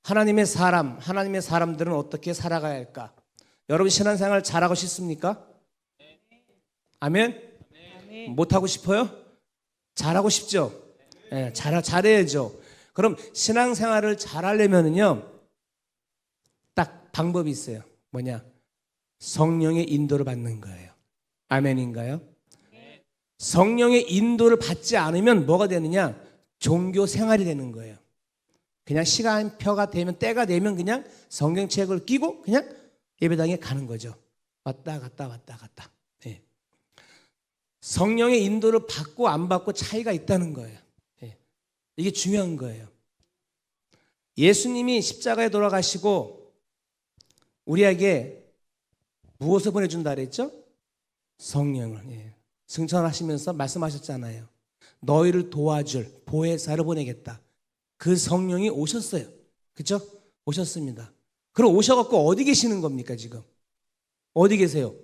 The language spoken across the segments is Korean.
하나님의 사람들은 어떻게 살아가야 할까? 여러분 신앙생활 잘하고 싶습니까? 아멘? 못하고 싶어요? 잘하고 싶죠? 네, 잘해야죠. 그럼 신앙생활을 잘하려면요 딱 방법이 있어요. 뭐냐? 성령의 인도를 받는 거예요. 아멘인가요? 성령의 인도를 받지 않으면 뭐가 되느냐? 종교 생활이 되는 거예요. 그냥 시간표가 되면, 때가 되면 그냥 성경책을 끼고 그냥 예배당에 가는 거죠. 왔다 갔다. 예. 성령의 인도를 받고 안 받고 차이가 있다는 거예요. 예. 이게 중요한 거예요. 예수님이 십자가에 돌아가시고 우리에게 무엇을 보내준다 그랬죠? 성령을. 예. 승천하시면서 말씀하셨잖아요. 너희를 도와줄 보혜사를 보내겠다. 그 성령이 오셨어요. 그렇죠? 오셨습니다. 그럼 오셔갖고 어디 계시는 겁니까 지금? 어디 계세요?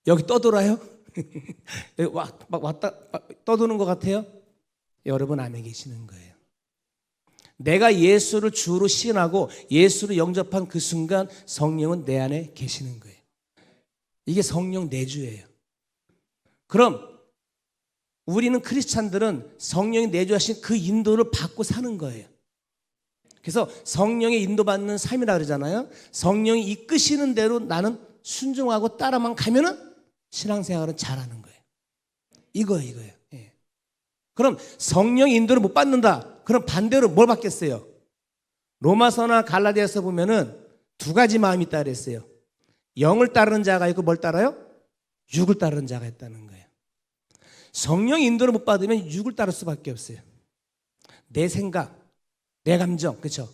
여기 떠돌아요? 여기 왔다 떠도는 것 같아요? 여러분 안에 계시는 거예요. 내가 예수를 주로 시인하고 예수를 영접한 그 순간 성령은 내 안에 계시는 거예요. 이게 성령 내주예요. 그럼 우리는 크리스찬들은 성령이 내주하신 그 인도를 받고 사는 거예요. 그래서 성령의 인도받는 삶이라 그러잖아요. 성령이 이끄시는 대로 나는 순종하고 따라만 가면은 신앙생활은 잘하는 거예요. 이거예요. 예. 그럼 성령의 인도를 못 받는다. 그럼 반대로 뭘 받겠어요? 로마서나 갈라디아서 보면은 두 가지 마음이 있다 그랬어요. 영을 따르는 자가 있고 뭘 따라요? 육을 따르는 자가 있다는 거예요. 성령 인도를 못 받으면 육을 따를 수밖에 없어요. 내 생각, 내 감정, 그렇죠?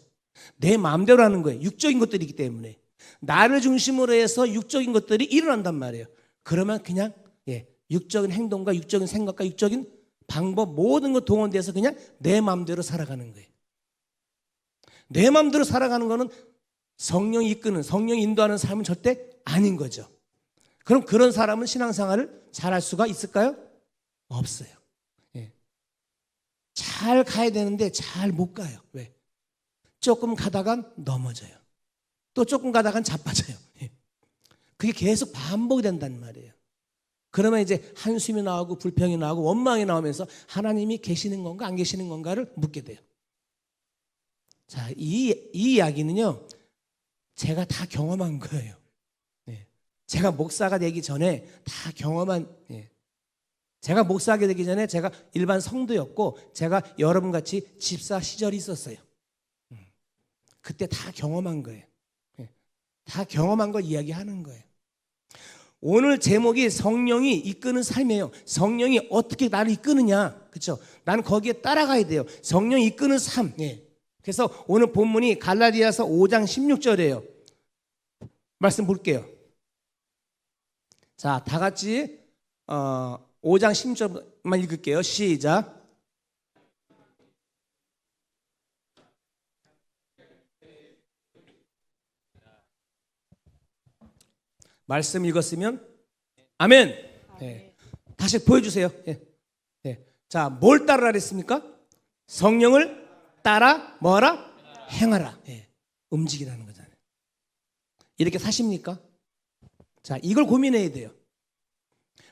내 마음대로 하는 거예요. 육적인 것들이기 때문에 나를 중심으로 해서 육적인 것들이 일어난단 말이에요. 그러면 그냥 육적인 행동과 육적인 생각과 육적인 방법 모든 것 동원돼서 그냥 내 마음대로 살아가는 거예요. 내 마음대로 살아가는 거는 성령이 이끄는, 성령이 인도하는 삶은 절대 아닌 거죠. 그럼 그런 사람은 신앙생활을 잘할 수가 있을까요? 없어요. 예. 잘 가야 되는데 잘 못 가요. 왜? 조금 가다간 넘어져요. 또 조금 가다간 자빠져요. 예. 그게 계속 반복이 된단 말이에요. 그러면 이제 한숨이 나오고 불평이 나오고 원망이 나오면서 하나님이 계시는 건가 안 계시는 건가를 묻게 돼요. 자, 이 이야기는요 제가 다 경험한 거예요. 예. 제가 목사가 되기 전에 다 경험한 제가 목사하게 되기 전에 제가 일반 성도였고 제가 여러분같이 집사 시절이 있었어요. 그때 다 경험한 거예요. 다 경험한 걸 이야기하는 거예요. 오늘 제목이 성령이 이끄는 삶이에요. 성령이 어떻게 나를 이끄느냐. 그렇죠? 나는 거기에 따라가야 돼요. 성령이 이끄는 삶. 그래서 오늘 본문이 갈라디아서 5장 16절이에요. 말씀 볼게요. 자, 다 같이 5장 16절만 읽을게요. 시작. 말씀 읽었으면 아멘. 다시 보여주세요. 자, 뭘 따르라 그랬습니까? 성령을 따라 뭐하라? 행하라. 움직이라는 거잖아요. 이렇게 사십니까? 자, 이걸 고민해야 돼요.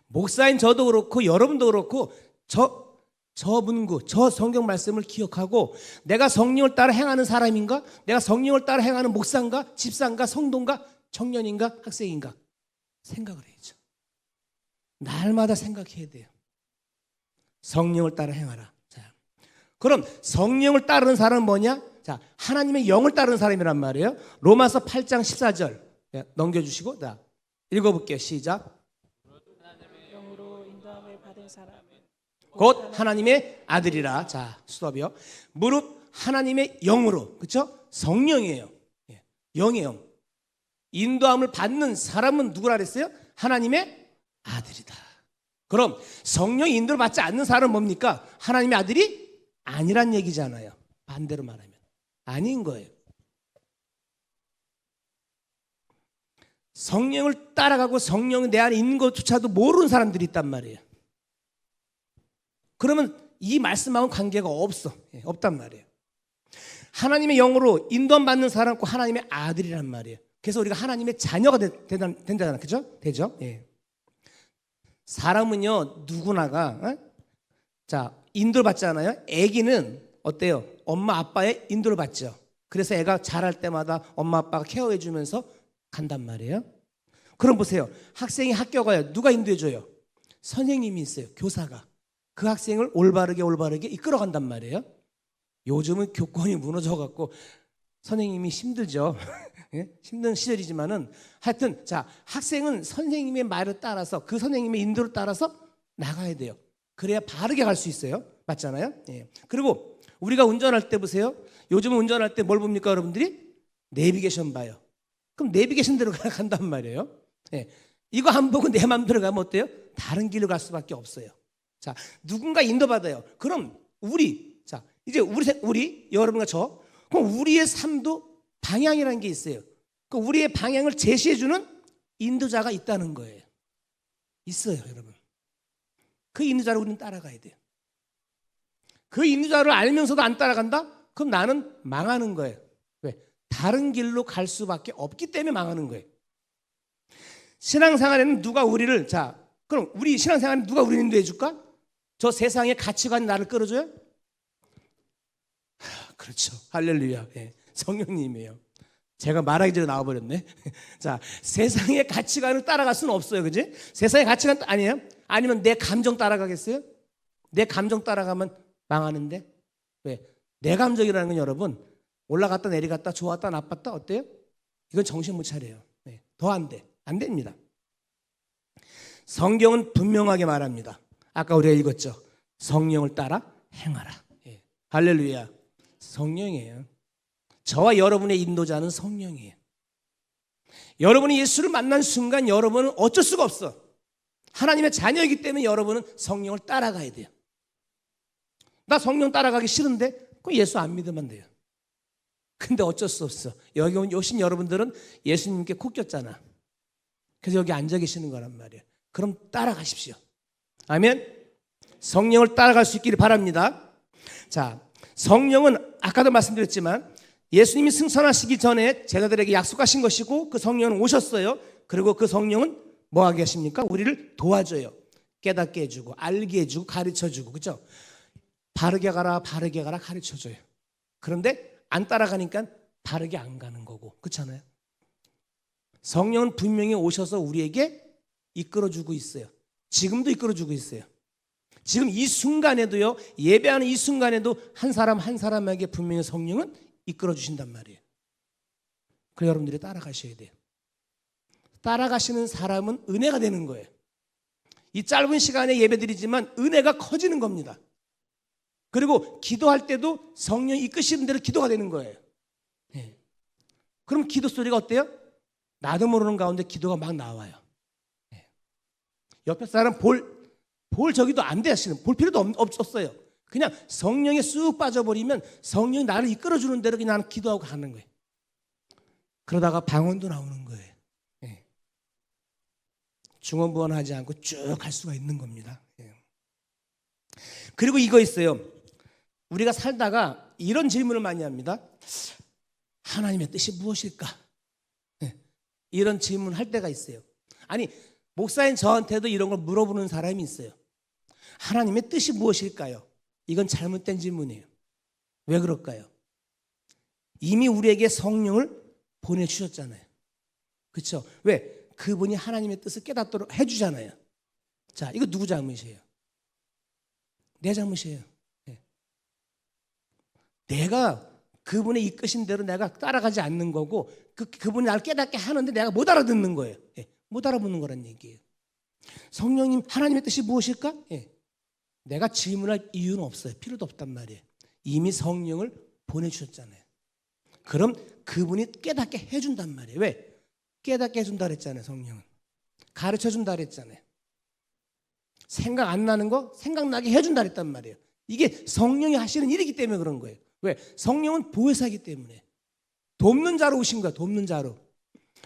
목사인 저도 그렇고 여러분도 그렇고 저 문구, 저 성경 말씀을 기억하고 내가 성령을 따라 행하는 사람인가? 내가 성령을 따라 행하는 목사인가? 집사인가? 성도인가? 청년인가? 학생인가? 생각을 해야죠. 날마다 생각해야 돼요. 성령을 따라 행하라. 자, 그럼 성령을 따르는 사람은 뭐냐? 자, 하나님의 영을 따르는 사람이란 말이에요. 로마서 8장 14절 넘겨주시고 자, 읽어볼게요. 시작. 영으로 인도함을 받은 사람 곧 하나님의 아들이라. 자, 스톱이요. 무릇 하나님의 영으로, 그렇죠? 성령이에요. 영의 영. 인도함을 받는 사람은 누구라 그랬어요? 하나님의 아들이다. 그럼 성령의 인도를 받지 않는 사람은 뭡니까? 하나님의 아들이 아니란 얘기잖아요. 반대로 말하면 아닌 거예요. 성령을 따라가고 성령이 내 안에 있는 것조차도 모르는 사람들이 있단 말이에요. 그러면 이 말씀하고는 관계가 없단 말이에요. 하나님의 영으로 인도함 받는 사람과 하나님의 아들이란 말이에요. 그래서 우리가 하나님의 자녀가 된다잖아요. 그죠? 되죠? 예. 사람은요, 누구나가, 자, 인도를 받잖아요. 아기는 어때요? 엄마, 아빠의 인도를 받죠. 그래서 애가 자랄 때마다 엄마, 아빠가 케어해 주면서 간단 말이에요. 그럼 보세요. 학생이 학교 가요. 누가 인도해 줘요? 선생님이 있어요. 교사가. 그 학생을 올바르게 이끌어 간단 말이에요. 요즘은 교권이 무너져 갖고 선생님이 힘들죠. 예? 힘든 시절이지만은 하여튼 자, 학생은 선생님의 말을 따라서 그 선생님의 인도를 따라서 나가야 돼요. 그래야 바르게 갈 수 있어요. 맞잖아요? 예. 그리고 우리가 운전할 때 보세요. 요즘은 운전할 때 뭘 봅니까, 여러분들이? 내비게이션 봐요. 그럼 내비게이션대로 간단 말이에요. 예. 이거 안 보고 내 마음대로 가면 어때요? 다른 길로 갈 수밖에 없어요. 자, 누군가 인도받아요. 그럼 자, 이제 우리 여러분과 그럼 우리의 삶도 방향이라는 게 있어요. 그 우리의 방향을 제시해주는 인도자가 있다는 거예요. 있어요, 여러분. 그 인도자를 우리는 따라가야 돼요. 그 인도자를 알면서도 안 따라간다? 그럼 나는 망하는 거예요. 왜? 다른 길로 갈 수밖에 없기 때문에 망하는 거예요. 신앙생활에는 누가 우리를, 자, 그럼 우리 신앙생활에는 누가 우리를 인도해 줄까? 저 세상의 가치관이 나를 끌어줘요? 그렇죠. 할렐루야. 예. 성령님이에요. 제가 말하기 전에 나와버렸네. 자, 세상의 가치관을 따라갈 수는 없어요. 그지? 세상의 가치관 아니에요? 아니면 내 감정 따라가겠어요? 내 감정 따라가면 망하는데? 왜? 내 감정이라는 건 여러분, 올라갔다 내려갔다 좋았다 나빴다 어때요? 이건 정신 못 차려요. 네. 더 안 돼. 안 됩니다. 성경은 분명하게 말합니다. 아까 우리가 읽었죠. 성령을 따라 행하라. 예. 할렐루야. 성령이에요. 저와 여러분의 인도자는 성령이에요. 여러분이 예수를 만난 순간 여러분은 어쩔 수가 없어. 하나님의 자녀이기 때문에 여러분은 성령을 따라가야 돼요. 나 성령 따라가기 싫은데 그럼 예수 안 믿으면 돼요. 근데 어쩔 수 없어. 여기 오신 여러분들은 예수님께 코 꼈잖아. 그래서 여기 앉아 계시는 거란 말이에요. 그럼 따라가십시오. 아멘. 성령을 따라갈 수 있기를 바랍니다. 자, 성령은 아까도 말씀드렸지만 예수님이 승천하시기 전에 제자들에게 약속하신 것이고 그 성령은 오셨어요. 그리고 그 성령은 뭐 하게 하십니까? 우리를 도와줘요. 깨닫게 해주고 알게 해주고 가르쳐주고, 그렇죠? 바르게 가라 가르쳐줘요. 그런데 안 따라가니까 바르게 안 가는 거고, 그렇잖아요? 성령은 분명히 오셔서 우리에게 이끌어주고 있어요. 지금도 이끌어주고 있어요. 지금 이 순간에도요, 예배하는 이 순간에도 한 사람 한 사람에게 분명히 성령은 이끌어주신단 말이에요. 그래서 여러분들이 따라가셔야 돼요. 따라가시는 사람은 은혜가 되는 거예요. 이 짧은 시간에 예배드리지만 은혜가 커지는 겁니다. 그리고 기도할 때도 성령이 이끄시는 대로 기도가 되는 거예요. 네. 그럼 기도 소리가 어때요? 나도 모르는 가운데 기도가 막 나와요. 네. 옆에 사람 볼 저기도 안 돼 하시는, 볼 필요도 없었어요. 그냥 성령에 쑥 빠져버리면 성령이 나를 이끌어주는 대로 그냥 나는 기도하고 가는 거예요. 그러다가 방언도 나오는 거예요. 네. 중언부언하지 않고 쭉 갈 수가 있는 겁니다. 네. 그리고 이거 있어요. 우리가 살다가 이런 질문을 많이 합니다. 하나님의 뜻이 무엇일까? 네. 이런 질문을 할 때가 있어요. 아니, 목사인 저한테도 이런 걸 물어보는 사람이 있어요. 하나님의 뜻이 무엇일까요? 이건 잘못된 질문이에요. 왜 그럴까요? 이미 우리에게 성령을 보내주셨잖아요. 그렇죠? 왜? 그분이 하나님의 뜻을 깨닫도록 해주잖아요. 자, 이거 누구 잘못이에요? 내 잘못이에요. 네. 내가 그분의 이끄신 대로 내가 따라가지 않는 거고 그분이 나를 깨닫게 하는데 내가 못 알아듣는 거예요. 네. 못 알아보는 거란 얘기예요. 성령님, 하나님의 뜻이 무엇일까? 네. 내가 질문할 이유는 없어요. 필요도 없단 말이에요. 이미 성령을 보내주셨잖아요. 그럼 그분이 깨닫게 해준단 말이에요. 왜? 깨닫게 해준다 그랬잖아요. 성령은 가르쳐준다 그랬잖아요. 생각 안 나는 거 생각나게 해준다 그랬단 말이에요. 이게 성령이 하시는 일이기 때문에 그런 거예요. 왜? 성령은 보혜사이기 때문에. 돕는 자로 오신 거야. 돕는 자로.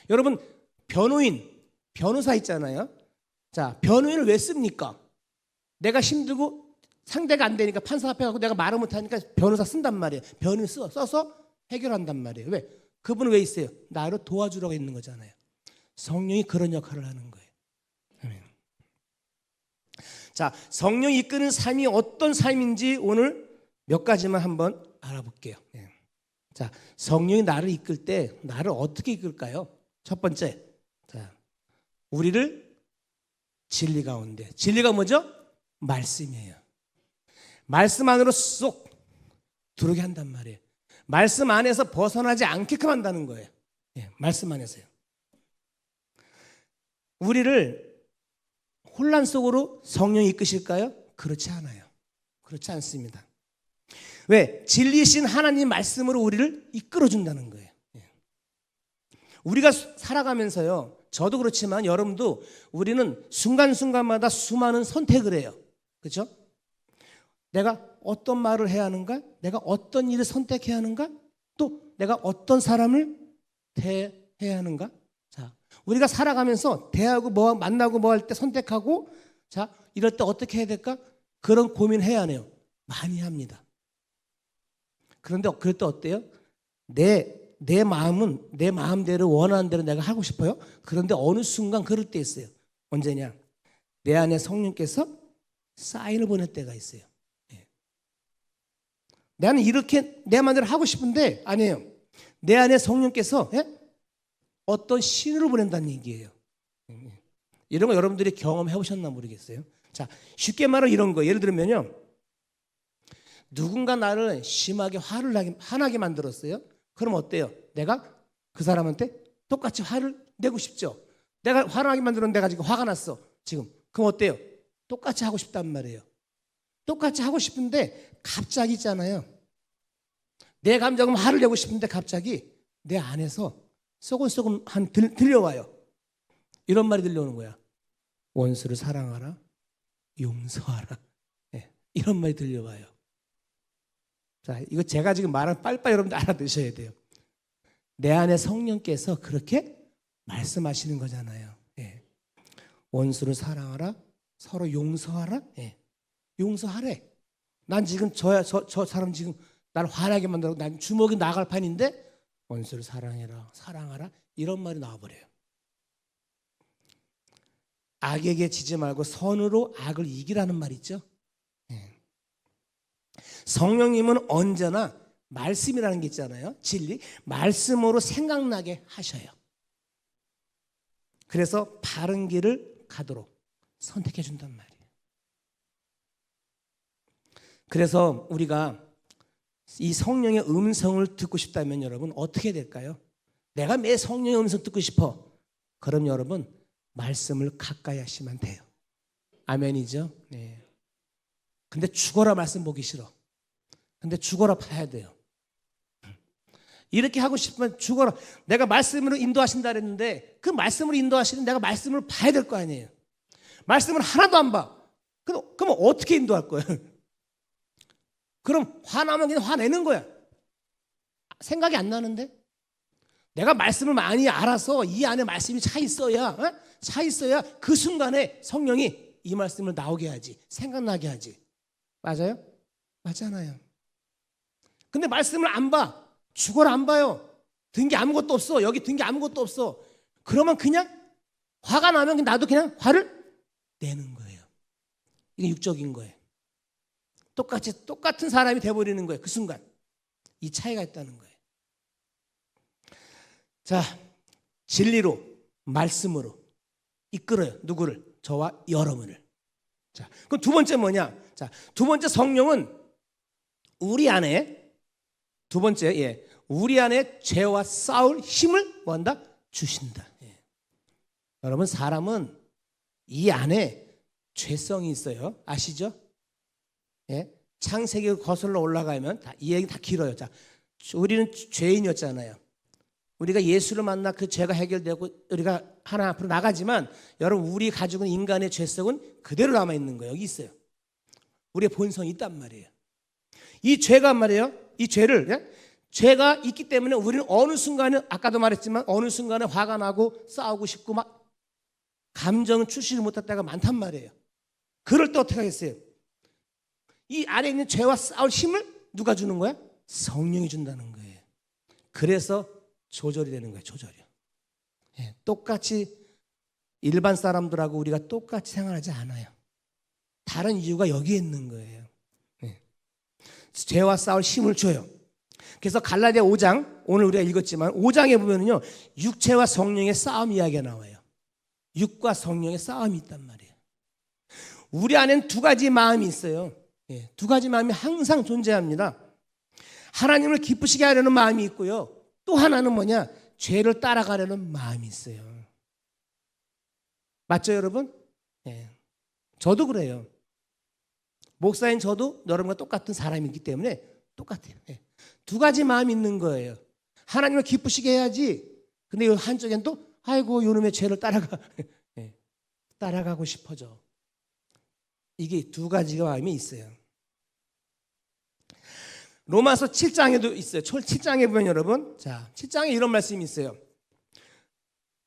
여러분, 변호사 있잖아요. 자, 변호인을 왜 씁니까? 내가 힘들고 상대가 안 되니까 판사 앞에 가고 내가 말을 못하니까 변호사 쓴단 말이에요. 변호사 써서 해결한단 말이에요. 왜? 그분은 왜 있어요? 나를 도와주려고 있는 거잖아요. 성령이 그런 역할을 하는 거예요. 아멘. 자, 성령이 이끄는 삶이 어떤 삶인지 오늘 몇 가지만 한번 알아볼게요. 예. 자, 성령이 나를 이끌 때 나를 어떻게 이끌까요? 첫 번째, 자, 우리를 진리 가운데. 진리가 뭐죠? 말씀이에요. 말씀 안으로 쏙 들어오게 한단 말이에요. 말씀 안에서 벗어나지 않게끔 한다는 거예요. 예, 말씀 안에서요. 우리를 혼란 속으로 성령이 이끄실까요? 그렇지 않아요. 그렇지 않습니다. 왜? 진리신 하나님 말씀으로 우리를 이끌어준다는 거예요. 예. 우리가 살아가면서요, 저도 그렇지만 여러분도 우리는 순간순간마다 수많은 선택을 해요. 그렇죠? 내가 어떤 말을 해야 하는가? 내가 어떤 일을 선택해야 하는가? 또 내가 어떤 사람을 대해야 하는가? 자, 우리가 살아가면서 대하고 뭐 만나고 뭐 할 때 선택하고, 자, 이럴 때 어떻게 해야 될까? 그런 고민해야 하네요. 많이 합니다. 그런데 그럴 때 어때요? 내 마음은 내 마음대로 원하는 대로 내가 하고 싶어요. 그런데 어느 순간 그럴 때 있어요. 언제냐? 내 안에 성령께서 사인을 보낼 때가 있어요. 나는 이렇게 내 마음대로 하고 싶은데 아니에요. 내 안에 성령께서 어떤 신호를 보낸다는 얘기예요. 이런 거 여러분들이 경험해 보셨나 모르겠어요. 자, 쉽게 말하면 이런 거. 예를 들면요, 누군가 나를 심하게 화나게 만들었어요. 그럼 어때요? 내가 그 사람한테 똑같이 화를 내고 싶죠. 내가 화나게 만들었는데 내가 지금 화가 났어. 지금. 그럼 어때요? 똑같이 하고 싶단 말이에요. 똑같이 하고 싶은데 갑자기 있잖아요. 내 감정은 화를 내고 싶은데 갑자기 내 안에서 소곤소곤 들려와요. 이런 말이 들려오는 거야. 원수를 사랑하라, 용서하라. 네, 이런 말이 들려와요. 자, 이거 제가 지금 말한 빨리빨리 여러분들 알아두셔야 돼요. 내 안에 성령께서 그렇게 말씀하시는 거잖아요. 네. 원수를 사랑하라, 서로 용서하라. 네. 용서하래. 난 지금 저 사람 지금 나를 화나게 만들고 난 주먹이 나갈 판인데 원수를 사랑해라, 사랑하라 이런 말이 나와버려요. 악에게 지지 말고 선으로 악을 이기라는 말 있죠. 성령님은 언제나 말씀이라는 게 있잖아요. 진리, 말씀으로 생각나게 하셔요. 그래서 바른 길을 가도록 선택해 준단 말이에요. 그래서 우리가 이 성령의 음성을 듣고 싶다면 여러분 어떻게 될까요? 내가 매 성령의 음성 듣고 싶어. 그럼 여러분 말씀을 가까이 하시면 돼요. 아멘이죠? 네. 근데 죽어라 말씀 보기 싫어. 근데 죽어라 봐야 돼요. 이렇게 하고 싶으면 죽어라. 내가 말씀으로 인도하신다 그랬는데 그 말씀으로 인도하시는 내가 말씀을 봐야 될 거 아니에요. 말씀을 하나도 안 봐. 그럼 어떻게 인도할 거예요? 그럼 화나면 그냥 화내는 거야. 생각이 안 나는데? 내가 말씀을 많이 알아서 이 안에 말씀이 차 있어야 그 순간에 성령이 이 말씀을 나오게 하지. 생각나게 하지. 맞아요? 맞잖아요. 근데 말씀을 안 봐. 죽어라 안 봐요. 든 게 아무것도 없어. 여기 든 게 아무것도 없어. 그러면 그냥 화가 나면 나도 그냥 화를 내는 거예요. 이게 육적인 거예요. 똑같은 사람이 돼버리는 거예요. 그 순간. 이 차이가 있다는 거예요. 자, 진리로, 말씀으로 이끌어요. 누구를? 저와 여러분을. 자, 그럼 두 번째 뭐냐? 자, 두 번째 성령은 우리 안에, 두 번째, 우리 안에 죄와 싸울 힘을 뭐 한다? 주신다. 여러분, 사람은 이 안에 죄성이 있어요. 아시죠? 창세기 거슬러 올라가면 이 얘기 다 길어요. 자, 우리는 죄인이었잖아요. 우리가 예수를 만나 그 죄가 해결되고 우리가 하나 앞으로 나가지만 여러분 우리 가지고 있는 인간의 죄성은 그대로 남아 있는 거예요. 여기 있어요. 우리의 본성이 있단 말이에요. 이 죄가 말이에요. 이 죄가 있기 때문에 우리는 어느 순간에 아까도 말했지만 어느 순간에 화가 나고 싸우고 싶고 막 감정을 추스리지 못할 때가 많단 말이에요. 그럴 때 어떻게 하겠어요? 이 안에 있는 죄와 싸울 힘을 누가 주는 거야? 성령이 준다는 거예요. 그래서 조절이 되는 거예요. 조절이요. 예, 똑같이 일반 사람들하고 우리가 똑같이 생활하지 않아요. 다른 이유가 여기에 있는 거예요. 예. 죄와 싸울 힘을 줘요. 그래서 갈라디아 5장, 오늘 우리가 읽었지만 5장에 보면은요, 육체와 성령의 싸움 이야기가 나와요. 육과 성령의 싸움이 있단 말이에요. 우리 안에는 두 가지 마음이 있어요. 예, 두 가지 마음이 항상 존재합니다. 하나님을 기쁘시게 하려는 마음이 있고요. 또 하나는 뭐냐? 죄를 따라가려는 마음이 있어요. 맞죠, 여러분? 예. 저도 그래요. 목사인 저도 여러분과 똑같은 사람이기 때문에 똑같아요. 예. 두 가지 마음이 있는 거예요. 하나님을 기쁘시게 해야지. 근데 이 한쪽엔 또 아이고 요놈의 죄를 예. 따라가고 싶어져. 이게 두 가지가 마음이 있어요. 로마서 7장에도 있어요. 7장에 보면 여러분, 자, 7장에 이런 말씀이 있어요.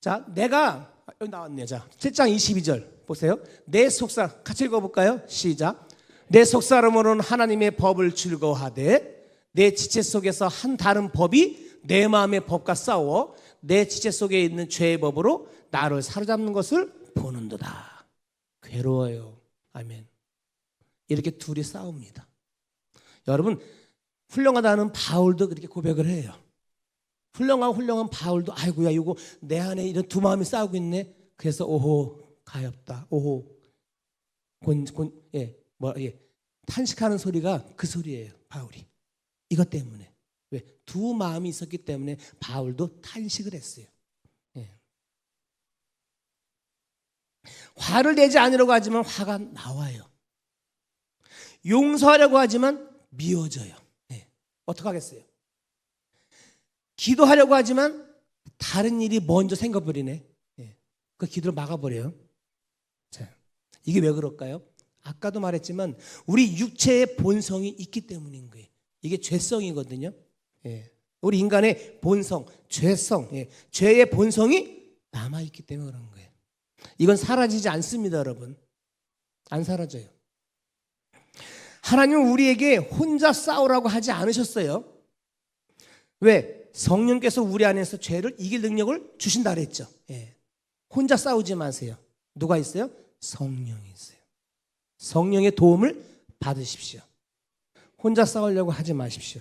자, 내가 여기 나왔네요. 자, 7장 22절 보세요. 내 속사 같이 읽어볼까요? 시작. 내 속사람으로는 하나님의 법을 즐거워하되 내 지체 속에서 한 다른 법이 내 마음의 법과 싸워 내 지체 속에 있는 죄의 법으로 나를 사로잡는 것을 보는도다. 괴로워요. 아멘. 이렇게 둘이 싸웁니다. 여러분, 훌륭하다는 바울도 그렇게 고백을 해요. 훌륭한 바울도 아이고야 이거 내 안에 이런 두 마음이 싸우고 있네. 그래서 오호 가엾다. 오호 탄식하는 소리가 그 소리예요. 바울이 이것 때문에 왜 두 마음이 있었기 때문에 바울도 탄식을 했어요. 예. 화를 내지 않으려고 하지만 화가 나와요. 용서하려고 하지만 미워져요. 예. 어떻게 하겠어요? 기도하려고 하지만 다른 일이 먼저 생겨버리네. 예. 그 기도를 막아버려요. 자, 이게 왜 그럴까요? 아까도 말했지만 우리 육체의 본성이 있기 때문인 거예요. 이게 죄성이거든요. 예. 우리 인간의 본성, 죄성, 예. 죄의 본성이 남아있기 때문에 그런 거예요. 이건 사라지지 않습니다, 여러분. 안 사라져요. 하나님은 우리에게 혼자 싸우라고 하지 않으셨어요. 왜? 성령께서 우리 안에서 죄를 이길 능력을 주신다 그랬죠. 예. 혼자 싸우지 마세요. 누가 있어요? 성령이 있어요. 성령의 도움을 받으십시오. 혼자 싸우려고 하지 마십시오.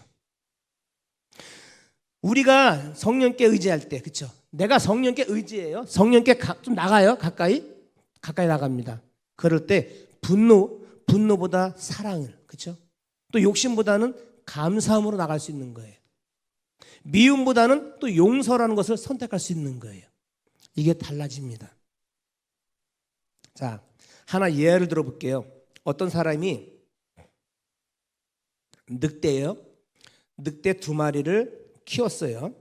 우리가 성령께 의지할 때, 그렇죠? 내가 성령께 의지해요. 성령께 좀 나가요. 가까이 나갑니다. 그럴 때 분노보다 사랑을, 그렇죠? 또 욕심보다는 감사함으로 나갈 수 있는 거예요. 미움보다는 또 용서라는 것을 선택할 수 있는 거예요. 이게 달라집니다. 자, 하나 예를 들어볼게요. 어떤 사람이 늑대예요. 늑대 2마리를 키웠어요.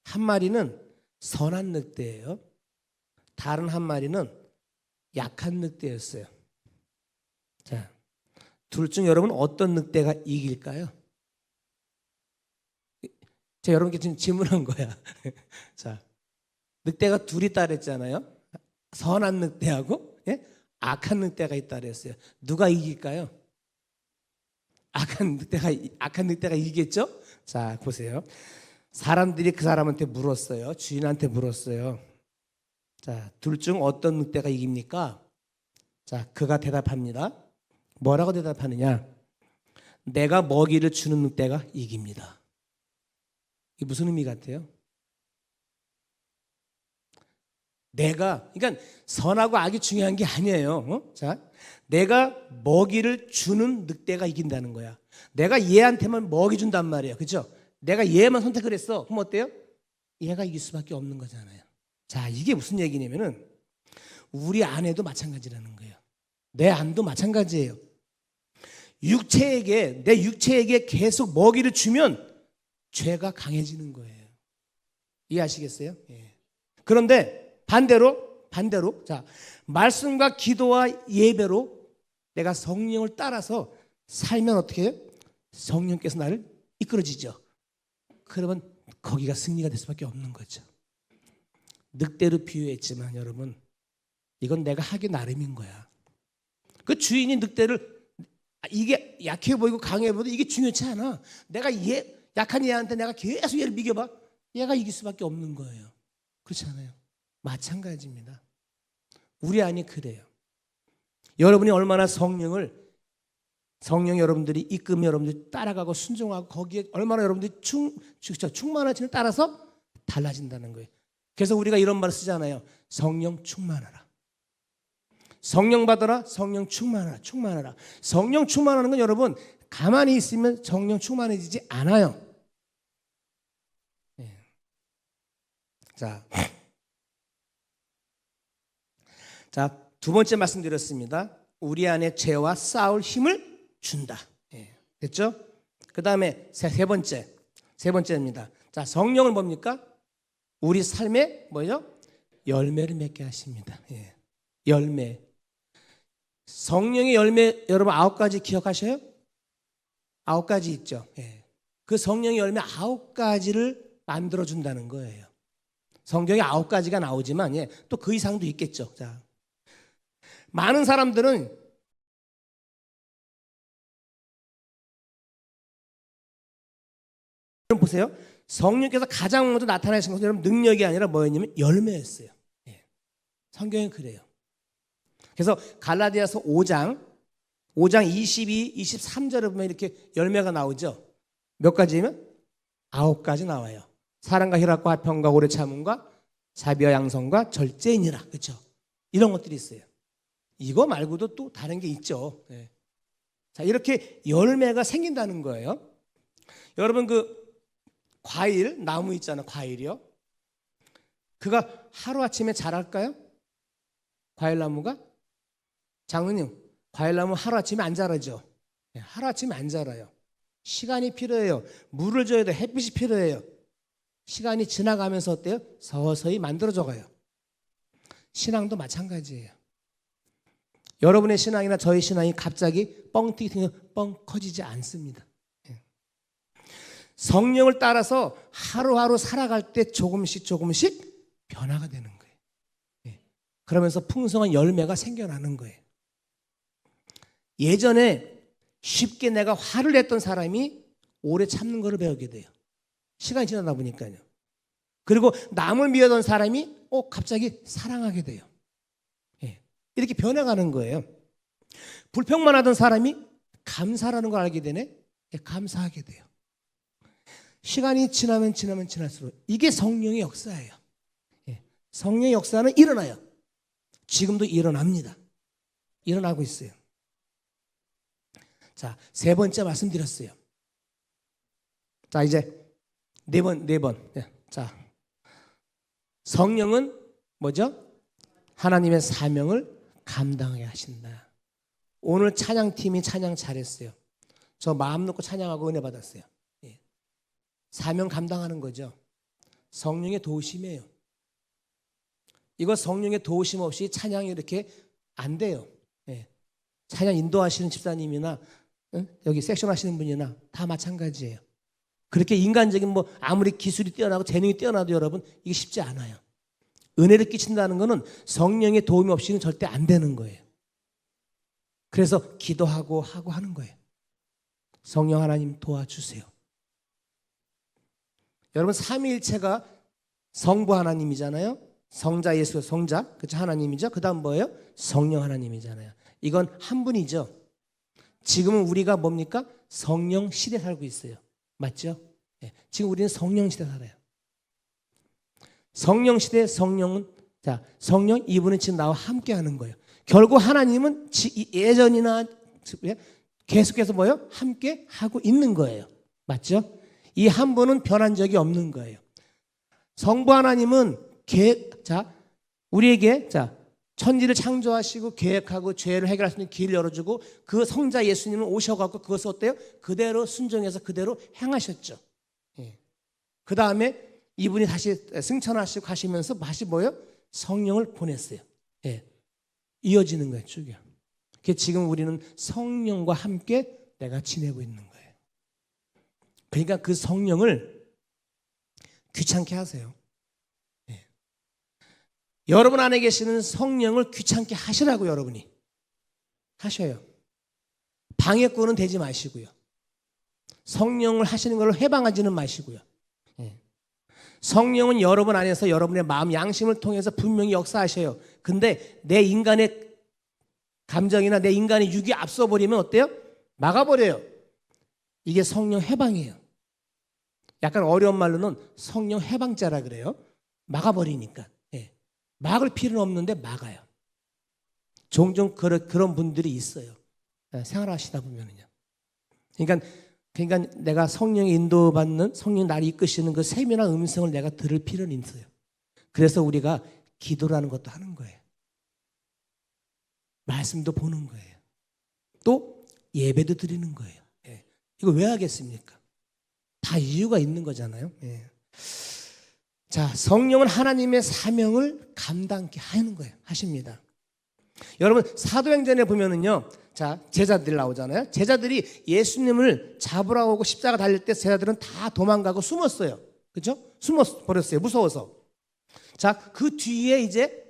한 마리는 선한 늑대예요. 다른 한 마리는 약한 늑대였어요. 자, 둘 중 여러분 어떤 늑대가 이길까요? 제가 여러분께 지금 질문한 거야. 자, 늑대가 둘이 있다 그랬잖아요. 선한 늑대하고 악한 늑대가 있다 그랬어요. 누가 이길까요? 악한 늑대가 이기겠죠? 자, 보세요. 사람들이 그 사람한테 물었어요. 주인한테 물었어요. 자, 둘 중 어떤 늑대가 이깁니까? 자, 그가 대답합니다. 뭐라고 대답하느냐? 내가 먹이를 주는 늑대가 이깁니다. 이게 무슨 의미 같아요? 그러니까 선하고 악이 중요한 게 아니에요. 자, 내가 먹이를 주는 늑대가 이긴다는 거야. 내가 얘한테만 먹이 준단 말이에요. 그렇죠? 내가 얘만 선택을 했어. 그럼 어때요? 얘가 이길 수밖에 없는 거잖아요. 자, 이게 무슨 얘기냐면은 우리 안에도 마찬가지라는 거예요. 내 안도 마찬가지예요. 내 육체에게 계속 먹이를 주면 죄가 강해지는 거예요. 이해하시겠어요? 예. 그런데 반대로 자, 말씀과 기도와 예배로 내가 성령을 따라서 살면 어떻게 해요? 성령께서 나를 이끌어지죠. 그러면 거기가 승리가 될 수밖에 없는 거죠. 늑대로 비유했지만 여러분, 이건 내가 하기 나름인 거야. 그 주인이 늑대를 이게 약해 보이고 강해 보여도 이게 중요치 않아. 내가 약한 얘한테 내가 계속 얘를 미겨봐. 얘가 이길 수밖에 없는 거예요. 그렇지 않아요? 마찬가지입니다. 우리 안이 그래요. 여러분이 얼마나 성령이 여러분들이 이끌면 여러분들이 따라가고 순종하고 거기에 얼마나 여러분들이 충만하지를 따라서 달라진다는 거예요. 그래서 우리가 이런 말을 쓰잖아요. 성령 충만하라. 성령 받아라. 성령 충만하라. 충만하라. 성령 충만하는 건 여러분 가만히 있으면 성령 충만해지지 않아요. 네. 자, 두 번째 말씀드렸습니다. 우리 안에 죄와 싸울 힘을 준다. 예, 됐죠? 그 다음에 세 번째입니다. 자, 성령은 뭡니까? 우리 삶에 뭐죠? 열매를 맺게 하십니다. 예, 열매. 성령의 열매 여러분 9가지 기억하셔요? 9가지 있죠. 예. 그 성령의 열매 9가지를 만들어 준다는 거예요. 성경에 9가지가 나오지만 예, 또 그 이상도 있겠죠. 자, 많은 사람들은 보세요. 성령께서 가장 먼저 나타나신 것은 여러분 능력이 아니라 뭐였냐면 열매였어요. 예. 성경은 그래요. 그래서 갈라디아서 5장 22, 23절에 보면 이렇게 열매가 나오죠. 몇 가지면? 9가지 나와요. 사랑과 희락과 화평과 오래 참음과 자비와 양성과 절제인이라. 그렇죠? 이런 것들이 있어요. 이거 말고도 또 다른 게 있죠. 네. 자, 이렇게 열매가 생긴다는 거예요. 여러분 그 과일, 나무 있잖아요. 과일이요. 그가 하루아침에 자랄까요? 과일나무가? 장로님, 과일나무 하루아침에 안 자라죠. 네, 하루아침에 안 자라요. 시간이 필요해요. 물을 줘야 돼. 햇빛이 필요해요. 시간이 지나가면서 어때요? 서서히 만들어져 가요. 신앙도 마찬가지예요. 여러분의 신앙이나 저의 신앙이 갑자기 뻥튀기 뻥 커지지 않습니다. 성령을 따라서 하루하루 살아갈 때 조금씩 변화가 되는 거예요. 그러면서 풍성한 열매가 생겨나는 거예요. 예전에 쉽게 내가 화를 냈던 사람이 오래 참는 것을 배우게 돼요. 시간이 지나다 보니까요. 그리고 남을 미워하던 사람이 갑자기 사랑하게 돼요. 이렇게 변해가는 거예요. 불평만 하던 사람이 감사라는 걸 알게 되네. 감사하게 돼요. 시간이 지나면 지날수록 이게 성령의 역사예요. 성령의 역사는 일어나요. 지금도 일어납니다. 일어나고 있어요. 자, 세 번째 말씀드렸어요. 자, 이제 네 번. 자, 성령은 뭐죠? 하나님의 사명을 감당하게 하신다. 오늘 찬양팀이 찬양 잘했어요. 저 마음 놓고 찬양하고 은혜 받았어요. 사명 감당하는 거죠. 성령의 도우심이에요. 이거 성령의 도우심 없이 찬양이 이렇게 안 돼요. 찬양 인도하시는 집사님이나 여기 섹션 하시는 분이나 다 마찬가지예요. 그렇게 인간적인 아무리 기술이 뛰어나고 재능이 뛰어나도 여러분 이게 쉽지 않아요. 은혜를 끼친다는 것은 성령의 도움이 없이는 절대 안 되는 거예요. 그래서 기도하고 하는 거예요. 성령 하나님 도와주세요. 여러분 삼위일체가 성부 하나님이잖아요. 성자 예수 성자 그렇죠? 하나님이죠. 그 다음 뭐예요? 성령 하나님이잖아요. 이건 한 분이죠. 지금은 우리가 뭡니까? 성령 시대 살고 있어요. 맞죠? 네. 지금 우리는 성령 시대 살아요. 성령 시대 성령은 성령 이분은 지금 나와 함께 하는 거예요. 결국 하나님은 예전이나 계속해서 뭐예요? 함께 하고 있는 거예요. 맞죠? 이 한 분은 변한 적이 없는 거예요. 성부 하나님은 우리에게 천지를 창조하시고 계획하고 죄를 해결할 수 있는 길을 열어주고 그 성자 예수님은 오셔갖고 그것을 어때요? 그대로 순종해서 그대로 행하셨죠. 그 다음에 이분이 다시 승천하시고 가시면서 다시 뭐예요? 성령을 보냈어요. 이어지는 거예요, 쭉이요. 지금 우리는 성령과 함께 내가 지내고 있는 거예요. 그러니까 그 성령을 귀찮게 하세요. 여러분 안에 계시는 성령을 귀찮게 하시라고 여러분이 하셔요. 방해꾼은 되지 마시고요. 성령을 하시는 걸로 해방하지는 마시고요. 성령은 여러분 안에서 여러분의 마음 양심을 통해서 분명히 역사하셔요. 근데 내 인간의 감정이나 내 인간의 육이 앞서버리면 어때요? 막아버려요. 이게 성령 해방이에요. 약간 어려운 말로는 성령 해방자라 그래요. 막아버리니까. 막을 필요는 없는데 막아요. 종종 그런 분들이 있어요. 생활하시다 보면은요. 그러니까 내가 성령의 인도받는, 성령 나를 이끄시는 그 세밀한 음성을 내가 들을 필요는 있어요. 그래서 우리가 기도라는 것도 하는 거예요. 말씀도 보는 거예요. 또 예배도 드리는 거예요. 이거 왜 하겠습니까? 다 이유가 있는 거잖아요. 자, 성령은 하나님의 사명을 감당케 하는 거예요. 하십니다. 여러분 사도행전에 보면은요, 자 제자들 나오잖아요. 제자들이 예수님을 잡으러 오고 십자가 달릴 때 제자들은 다 도망가고 숨었어요. 그렇죠? 숨어 버렸어요. 무서워서. 자, 그 뒤에 이제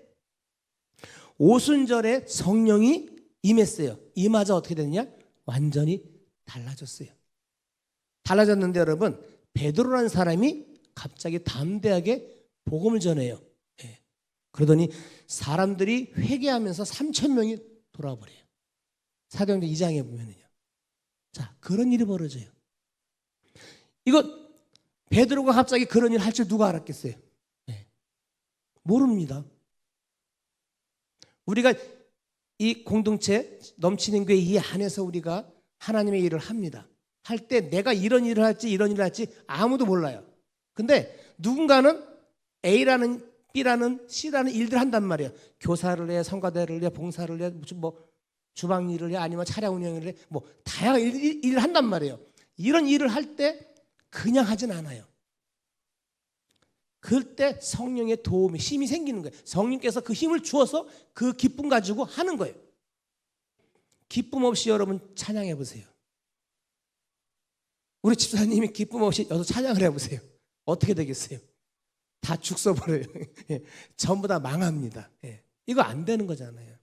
오순절에 성령이 임했어요. 임하자 어떻게 됐냐? 완전히 달라졌어요. 달라졌는데 여러분, 베드로라는 사람이 갑자기 담대하게 복음을 전해요. 그러더니 사람들이 회개하면서 3,000명이 돌아와 버려요. 사도행전 2장에 보면은요. 자, 그런 일이 벌어져요. 이거 베드로가 갑자기 그런 일 할 줄 누가 알았겠어요? 모릅니다. 우리가 이 공동체 넘치는 교회 이 안에서 우리가 하나님의 일을 합니다. 할 때 내가 이런 일을 할지 이런 일을 할지 아무도 몰라요. 근데 누군가는 A라는 B라는 C라는 일들 한단 말이에요. 교사를 해, 성가대를 해, 봉사를 해, 무슨 뭐 주방 일을 해, 아니면 차량 운영을 해, 뭐 다양한 일을 한단 말이에요. 이런 일을 할 때 그냥 하진 않아요. 그때 성령의 도움이 힘이 생기는 거예요. 성령께서 그 힘을 주어서 그 기쁨 가지고 하는 거예요. 기쁨 없이 여러분 찬양해 보세요. 우리 집사님이 기쁨 없이 여기서 찬양을 해보세요. 어떻게 되겠어요? 다 죽 써버려요. 전부 다 망합니다. 이거 안 되는 거잖아요.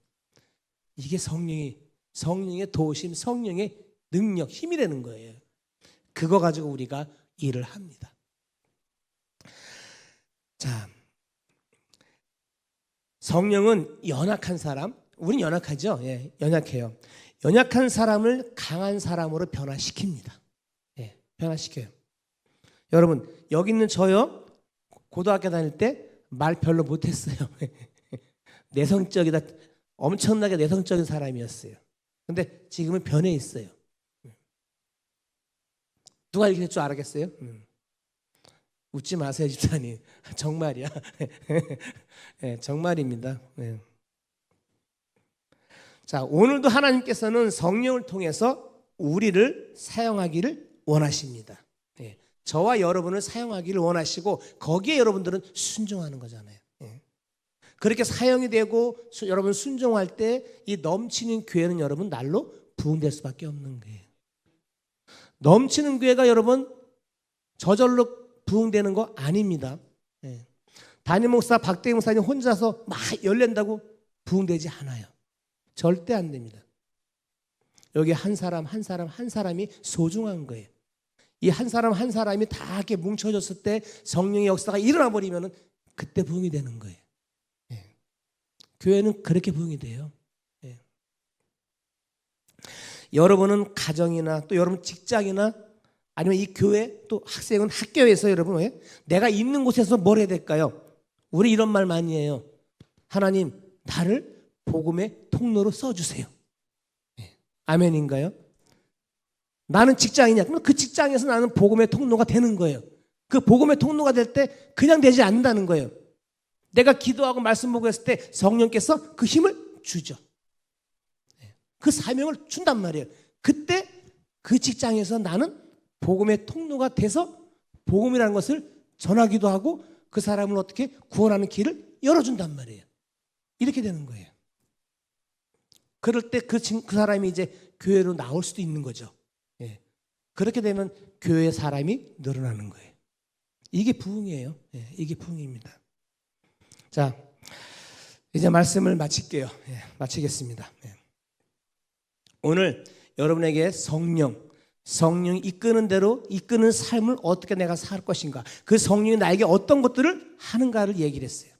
이게 성령의 도우심, 성령의 능력, 힘이 되는 거예요. 그거 가지고 우리가 일을 합니다. 자, 성령은 연약한 사람, 우린 연약하죠? 연약해요. 연약한 사람을 강한 사람으로 변화시킵니다. 변화시켜요. 여러분, 여기 있는 저요, 고등학교 다닐 때 말 별로 못했어요. 내성적이다, 엄청나게 내성적인 사람이었어요. 근데 지금은 변해 있어요. 누가 이렇게 될 줄 알았겠어요? 웃지 마세요, 집사님. 정말이야. 정말입니다. 자, 오늘도 하나님께서는 성령을 통해서 우리를 사용하기를 원하십니다. 저와 여러분을 사용하기를 원하시고 거기에 여러분들은 순종하는 거잖아요. 그렇게 사용이 되고 여러분 순종할 때 이 넘치는 교회는 여러분 날로 부흥될 수밖에 없는 거예요. 넘치는 교회가 여러분 저절로 부흥되는 거 아닙니다. 담임 목사 박대희 목사님 혼자서 막 열낸다고 부흥되지 않아요. 절대 안 됩니다. 여기 한 사람 한 사람 한 사람이 소중한 거예요. 이 한 사람 한 사람이 다 이렇게 뭉쳐졌을 때 성령의 역사가 일어나 버리면은 그때 부흥이 되는 거예요. 교회는 그렇게 부흥이 돼요. 여러분은 가정이나 또 여러분 직장이나 아니면 이 교회 또 학생은 학교에서 여러분 내가 있는 곳에서 뭘 해야 될까요? 우리 이런 말 많이 해요. 하나님 나를 복음의 통로로 써주세요. 아멘인가요? 나는 직장이냐? 그럼 그 직장에서 나는 복음의 통로가 되는 거예요. 그 복음의 통로가 될 때 그냥 되지 않는다는 거예요. 내가 기도하고 말씀 보고 했을 때 성령께서 그 힘을 주죠. 그 사명을 준단 말이에요. 그때 그 직장에서 나는 복음의 통로가 돼서 복음이라는 것을 전하기도 하고 그 사람을 어떻게 구원하는 길을 열어준단 말이에요. 이렇게 되는 거예요. 그럴 때 그 사람이 이제 교회로 나올 수도 있는 거죠. 그렇게 되면 교회 사람이 늘어나는 거예요. 이게 부흥이에요. 이게 부흥입니다. 자, 이제 말씀을 마칠게요. 마치겠습니다. 오늘 여러분에게 성령이 이끄는 대로 이끄는 삶을 어떻게 내가 살 것인가, 그 성령이 나에게 어떤 것들을 하는가를 얘기를 했어요.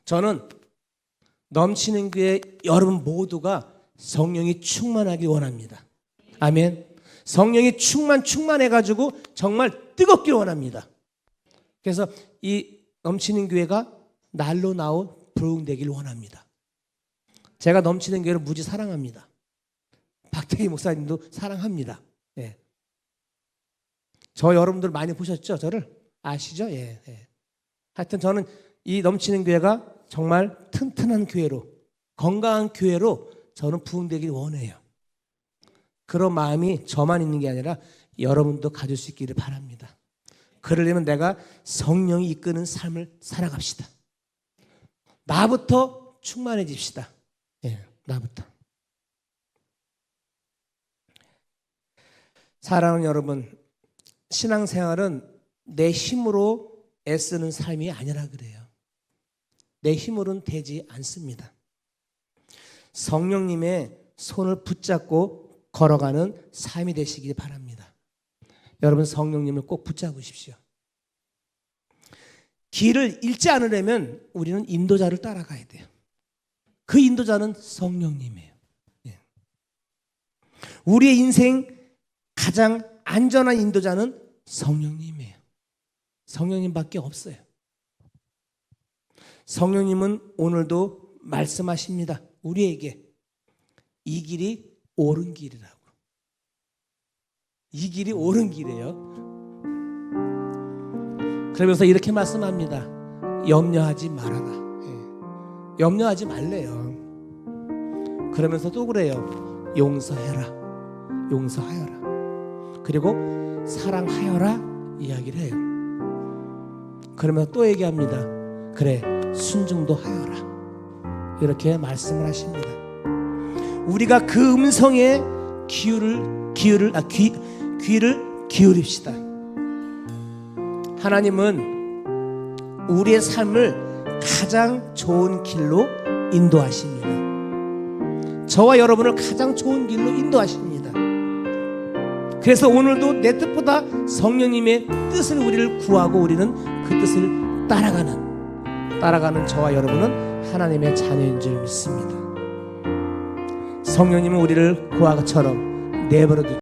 저는 넘치는 교회 여러분 모두가 성령이 충만하길 원합니다. 아멘. 성령이 충만해가지고 정말 뜨겁길 원합니다. 그래서 이 넘치는 교회가 날로 나온 부흥되길 원합니다. 제가 넘치는 교회를 무지 사랑합니다. 박태희 목사님도 사랑합니다. 예. 저 여러분들 많이 보셨죠? 저를 아시죠? 예. 하여튼 저는 이 넘치는 교회가 정말 튼튼한 교회로, 건강한 교회로 저는 부흥되길 원해요. 그런 마음이 저만 있는 게 아니라 여러분도 가질 수 있기를 바랍니다. 그러려면 내가 성령이 이끄는 삶을 살아갑시다. 나부터 충만해집시다. 예, 나부터. 사랑하는 여러분, 신앙생활은 내 힘으로 애쓰는 삶이 아니라 그래요. 내 힘으로는 되지 않습니다. 성령님의 손을 붙잡고 걸어가는 삶이 되시길 바랍니다. 여러분, 성령님을 꼭 붙잡으십시오. 길을 잃지 않으려면 우리는 인도자를 따라가야 돼요. 그 인도자는 성령님이에요. 예. 우리의 인생 가장 안전한 인도자는 성령님이에요. 성령님밖에 없어요. 성령님은 오늘도 말씀하십니다. 우리에게 이 길이 옳은 길이라고. 이 길이 옳은 길이에요. 그러면서 이렇게 말씀합니다. 염려하지 말아라. 예. 염려하지 말래요. 그러면서 또 그래요. 용서해라. 용서하여라. 그리고 사랑하여라 이야기를 해요. 그러면서 또 얘기합니다. 그래, 순종도 하여라. 이렇게 말씀을 하십니다. 우리가 그 음성에 귀를 기울입시다. 하나님은 우리의 삶을 가장 좋은 길로 인도하십니다. 저와 여러분을 가장 좋은 길로 인도하십니다. 그래서 오늘도 내 뜻보다 성령님의 뜻을 우리를 구하고 우리는 그 뜻을 따라가는 저와 여러분은 하나님의 자녀인 줄 믿습니다. 성령님은 우리를 고아처럼 내버려 두지